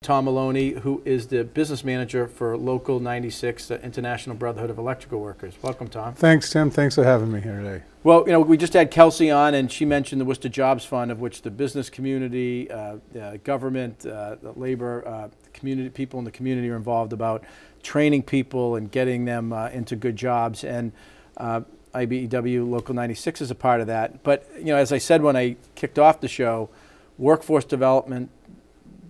Tom Maloney, who is the business manager for Local 96, the International Brotherhood of Electrical Workers. Welcome, Tom. Thanks, Tim. Thanks for having me here today. Well, we just had Kelsey on, and she mentioned the Worcester Jobs Fund, of which the business community, government, the labor community, people in the community are involved about training people and getting them into good jobs. And IBEW Local 96 is a part of that. But as I said when I kicked off the show, workforce development,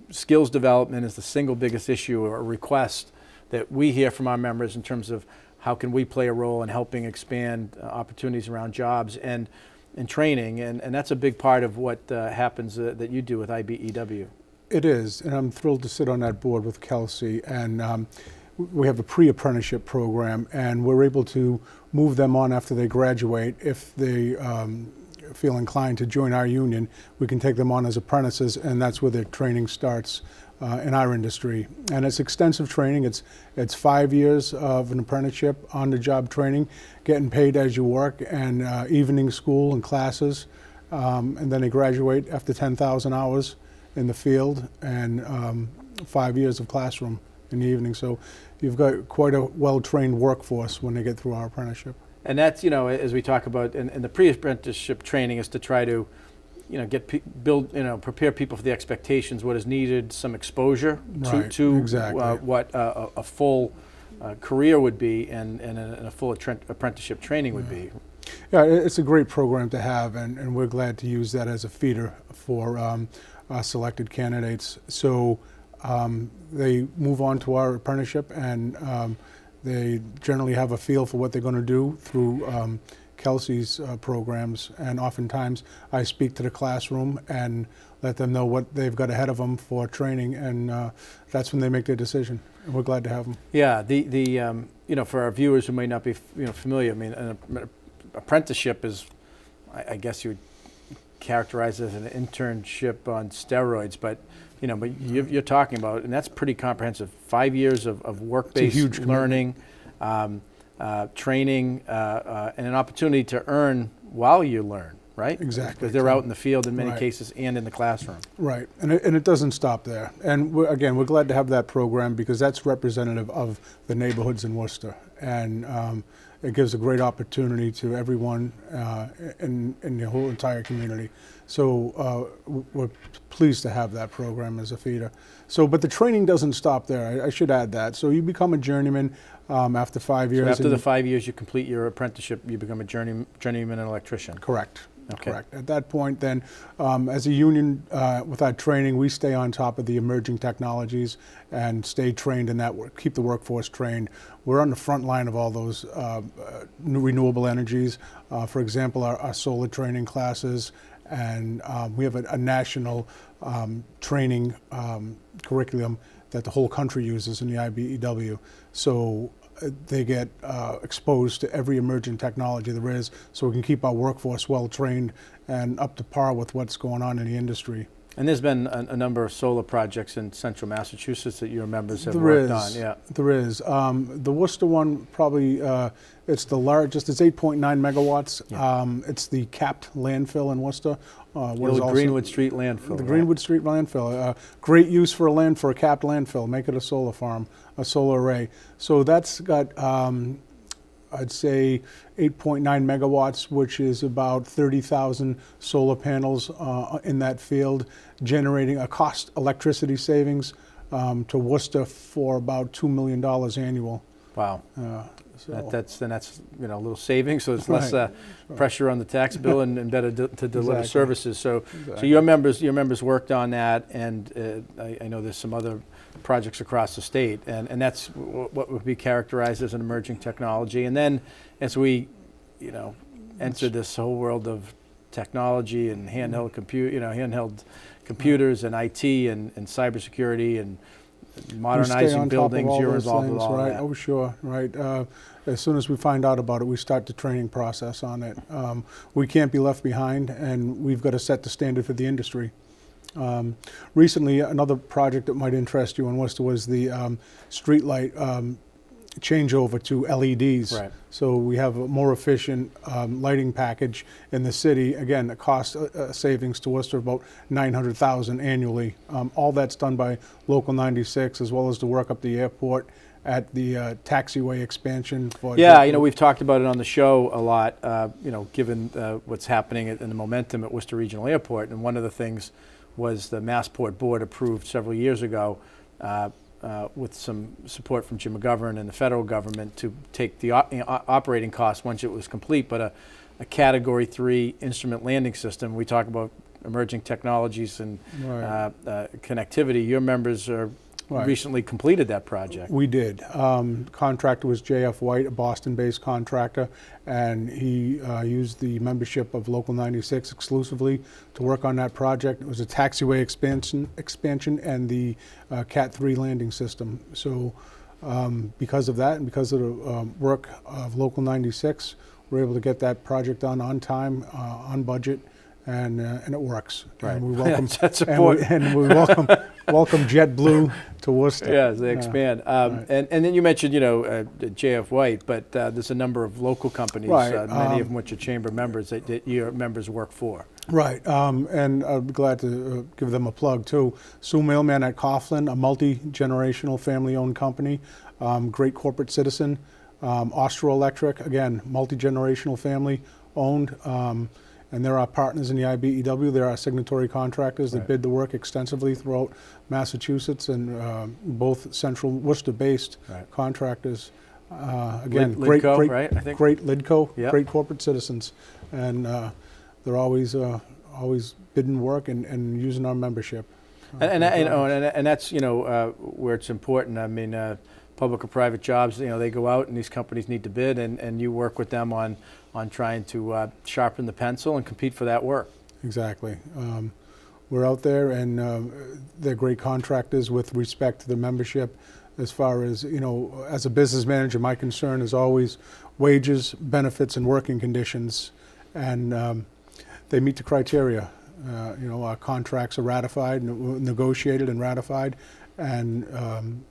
skills development is the single biggest issue or request that we hear from our members in terms of how can we play a role in helping expand opportunities around jobs and training. And that's a big part of what happens that you do with IBEW. It is, and I'm thrilled to sit on that board with Kelsey. And we have a pre-apprenticeship program, and we're able to move them on after they graduate. If they feel inclined to join our union, we can take them on as apprentices, and that's where their training starts in our industry. And it's extensive training. It's 5 years of an apprenticeship, on-the-job training, getting paid as you work, and evening school and classes. And then they graduate after 10,000 hours in the field, and 5 years of classroom in the evening. So you've got quite a well-trained workforce when they get through our apprenticeship. And that's, as we talk about, and the pre-apprenticeship training is to try to, prepare people for the expectations, what is needed, some exposure to exactly. What a full career would be and a full apprenticeship training would be. Yeah, it's a great program to have, and we're glad to use that as a feeder for our selected candidates. So they move on to our apprenticeship, and they generally have a feel for what they're going to do through Kelsey's programs, and oftentimes I speak to the classroom and let them know what they've got ahead of them for training, and that's when they make their decision. And we're glad to have them. Yeah, the for our viewers who may not be familiar, I mean, an apprenticeship is, I guess you would characterize as an internship on steroids, but you're talking about, and that's pretty comprehensive. 5 years of work-based learning, training, and an opportunity to earn while you learn, right? Exactly. Because they're out in the field in many cases and in the classroom. Right, and it doesn't stop there. And we're glad to have that program because that's representative of the neighborhoods in Worcester. And it gives a great opportunity to everyone in the whole entire community. So we're pleased to have that program as a feeder. So, but the training doesn't stop there. I should add that. So you become a journeyman after 5 years. So after the 5 years you complete your apprenticeship, you become a journeyman and electrician. Correct. Okay. Correct. At that point, then, as a union, with our training, we stay on top of the emerging technologies and stay trained in that work, keep the workforce trained. We're on the front line of all those new renewable energies. For example, our solar training classes, and we have a national training curriculum that the whole country uses in the IBEW. So they get exposed to every emerging technology there is, so we can keep our workforce well trained and up to par with what's going on in the industry. And there's been a number of solar projects in central Massachusetts that your members have worked on. Yeah, there is. The Worcester one, probably, it's the largest. It's 8.9 megawatts. Yeah. It's the capped landfill in Worcester. The Greenwood Street landfill. The Greenwood Street landfill. Great use for a capped landfill. Make it a solar farm, a solar array. So that's got, I'd say, 8.9 megawatts, which is about 30,000 solar panels in that field, generating a cost electricity savings to Worcester for about $2 million annual. Wow. So that's a little savings, so it's less pressure on the tax bill and better to deliver services. So your members worked on that, and I know there's some other projects across the state, and that's what would be characterized as an emerging technology. And then as we enter this whole world of technology and handheld computers and IT and cybersecurity and modernizing buildings, you're involved with all that. Oh, sure, right. As soon as we find out about it, we start the training process on it. We can't be left behind, and we've got to set the standard for the industry. Recently, another project that might interest you in Worcester was the streetlight changeover to LEDs. Right. So we have a more efficient lighting package in the city. Again, the cost savings to Worcester about $900,000 annually. All that's done by Local 96, as well as the work up the airport at the taxiway expansion. For Yeah, you know, we've talked about it on the show a lot, you know, given what's happening and the momentum at Worcester Regional Airport. And one of the things was the Massport Board approved several years ago with some support from Jim McGovern and the federal government to take the operating costs once it was complete, but a Category 3 instrument landing system. We talk about emerging technologies and Right. Connectivity. Your members are Right. recently completed that project. We did. Contractor was JF White, a Boston-based contractor, and he used the membership of Local 96 exclusively to work on that project. It was a taxiway expansion and the Cat 3 landing system. So because of that and because of the work of Local 96, we're able to get that project done on time, on budget, and it works. Right. And we welcome That's and important. we welcome JetBlue to Worcester. Yeah, as they expand. right. And then you mentioned, you know, JF White, but there's a number of local companies, Right, many of them which are chamber members that your members work for. Right, and I'd be glad to give them a plug too. Sue Mailman at Coughlin, a multi-generational family-owned company, great corporate citizen. Austro Electric, again, multi-generational family-owned, and they're our partners in the IBEW. They're our signatory contractors. They Right. bid the work extensively throughout Massachusetts and both central Worcester-based Right. contractors. Again, Lidco, great, right, I think? great Lidco, Yep. great corporate citizens, and they're always bidding work and using our membership. And that's, you know, where it's important. I mean, public or private jobs, you know, they go out and these companies need to bid, and you work with them on trying to sharpen the pencil and compete for that work. Exactly. We're out there, and they're great contractors with respect to the membership. As far as, you know, as a business manager, my concern is always wages, benefits, and working conditions, and they meet the criteria. You know, our contracts are ratified, negotiated and ratified, and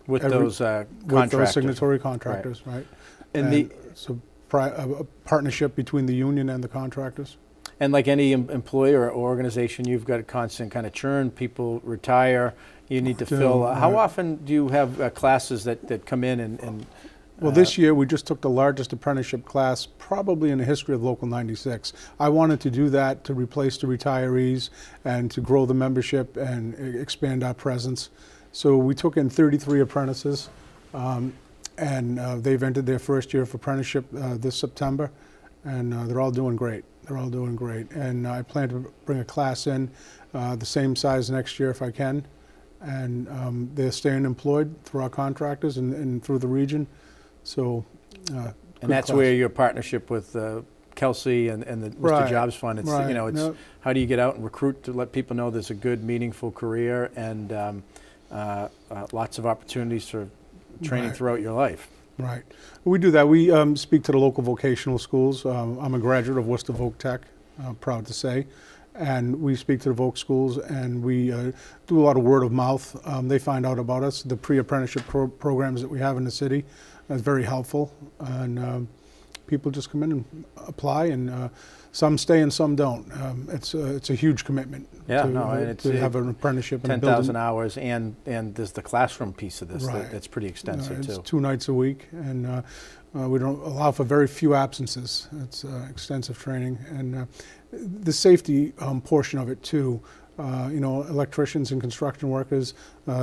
With those with contractors. those signatory contractors, right? And the so a partnership between the union and the contractors. And like any employer or organization, you've got a constant kind of churn. People retire. You need to fill. How right. often do you have classes that come in and Well, this year we just took the largest apprenticeship class probably in the history of Local 96. I wanted to do that to replace the retirees and to grow the membership and expand our presence. So we took in 33 apprentices, and they've entered their first year of apprenticeship this September, and they're all doing great. They're all doing great. And I plan to bring a class in the same size next year if I can. And they're staying employed through our contractors and through the region. So, and that's where your partnership with Kelsey and the Worcester Right, Jobs Fund. It's right, you know, it's no. how do you get out and recruit to let people know there's a good, meaningful career and lots of opportunities for training Right. throughout your life. Right. We do that. We speak to the local vocational schools. I'm a graduate of Worcester Voc Tech, proud to say. And we speak to the Voc schools, and we do a lot of word of mouth. They find out about us. The pre-apprenticeship programs that we have in the city is very helpful. And people just come in and apply, and some stay and some don't. It's a huge commitment to have an apprenticeship. 10,000 hours, and there's the classroom piece of this Right. that's pretty extensive It's too. 2 nights a week, and we don't allow for very few absences. It's extensive training, and the safety portion of it too. You know, electricians and construction workers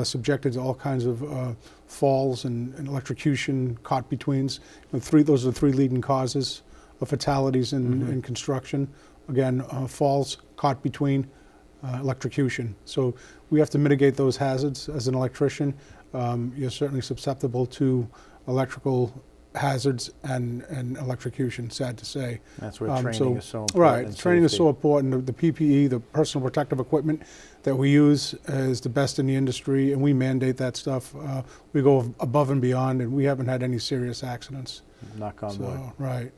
subjected to all kinds of falls and electrocution, caught betweens. Those are the 3 leading causes of fatalities in construction. Again, falls, caught between, electrocution. So we have to mitigate those hazards. As an electrician, you're certainly susceptible to electrical hazards and electrocution, sad to say. That's where training is so important. Right, and training is safety. so important. The PPE, the personal protective equipment that we use is the best in the industry, and we mandate that stuff. We go above and beyond, and we haven't had any serious accidents. Knock on wood. So, right.